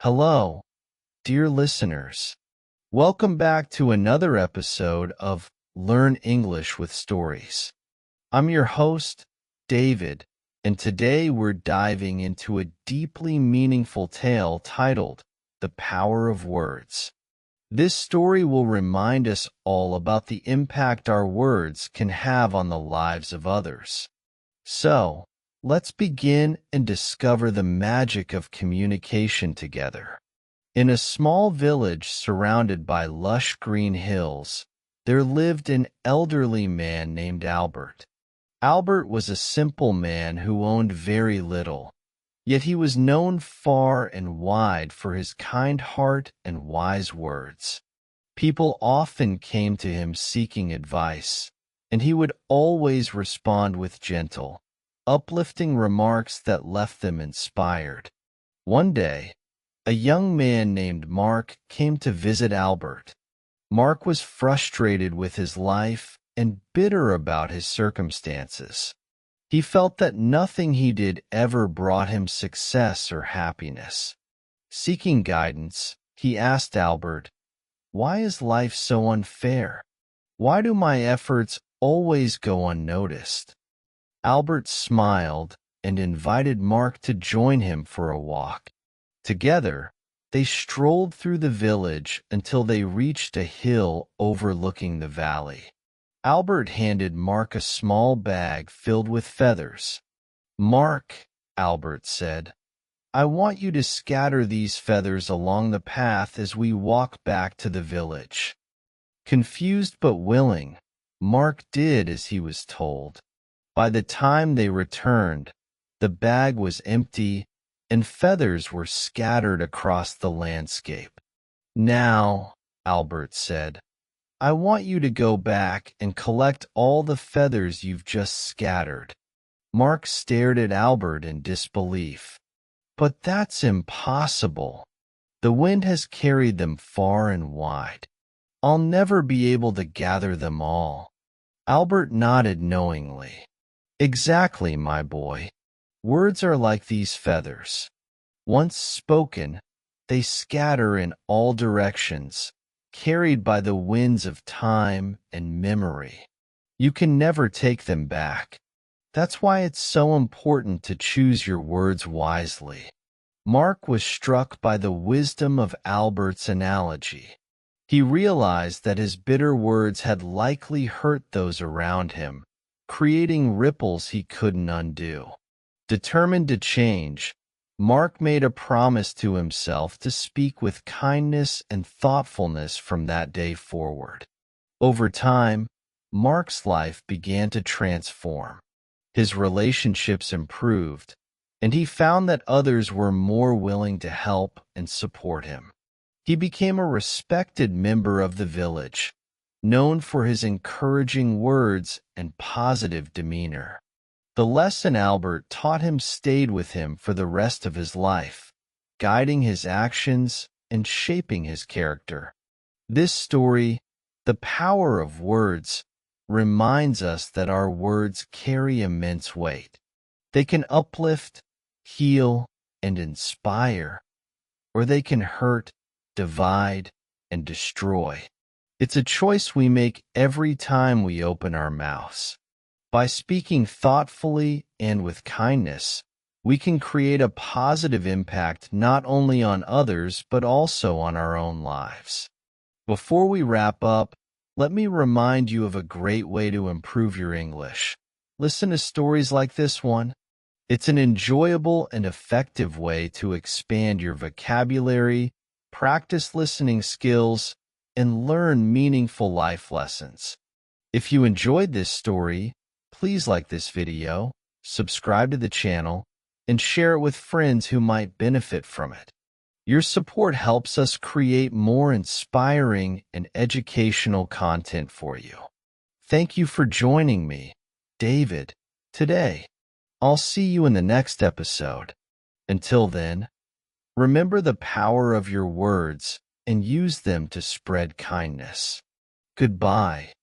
Hello, dear listeners. Welcome back to another episode of Learn English with Stories. I'm your host, David, and today we're diving into a deeply meaningful tale titled The Power of Words. This story will remind us all about the impact our words can have on the lives of others. So, let's begin and discover the magic of communication together. In a small village surrounded by lush green hills, there lived an elderly man named Albert. Albert was a simple man who owned very little, yet he was known far and wide for his kind heart and wise words. People often came to him seeking advice, and he would always respond with gentle, uplifting remarks that left them inspired. One day, a young man named Mark came to visit Albert. Mark was frustrated with his life and bitter about his circumstances. He felt that nothing he did ever brought him success or happiness. Seeking guidance, he asked Albert, "Why is life so unfair? Why do my efforts always go unnoticed?" Albert smiled and invited Mark to join him for a walk. Together, they strolled through the village until they reached a hill overlooking the valley. Albert handed Mark a small bag filled with feathers. "Mark," Albert said, "I want you to scatter these feathers along the path as we walk back to the village." Confused but willing, Mark did as he was told. By the time they returned, the bag was empty and feathers were scattered across the landscape. "Now," Albert said, "I want you to go back and collect all the feathers you've just scattered." Mark stared at Albert in disbelief. "But that's impossible. The wind has carried them far and wide. I'll never be able to gather them all." Albert nodded knowingly. "Exactly, my boy. Words are like these feathers. Once spoken, they scatter in all directions, carried by the winds of time and memory. You can never take them back. That's why it's so important to choose your words wisely." Mark was struck by the wisdom of Albert's analogy. He realized that his bitter words had likely hurt those around him, creating ripples he couldn't undo. Determined to change, Mark made a promise to himself to speak with kindness and thoughtfulness from that day forward. Over time, Mark's life began to transform. His relationships improved, and he found that others were more willing to help and support him. He became a respected member of the village, known for his encouraging words and positive demeanor. The lesson Albert taught him stayed with him for the rest of his life, guiding his actions and shaping his character. This story, The Power of Words, reminds us that our words carry immense weight. They can uplift, heal, and inspire, or they can hurt, divide, and destroy. It's a choice we make every time we open our mouths. By speaking thoughtfully and with kindness, we can create a positive impact not only on others but also on our own lives. Before we wrap up, let me remind you of a great way to improve your English. Listen to stories like this one. It's an enjoyable and effective way to expand your vocabulary, practice listening skills, and learn meaningful life lessons. If you enjoyed this story, please like this video, subscribe to the channel, and share it with friends who might benefit from it. Your support helps us create more inspiring and educational content for you. Thank you for joining me, David, today. I'll see you in the next episode. Until then, remember the power of your words and use them to spread kindness. Goodbye.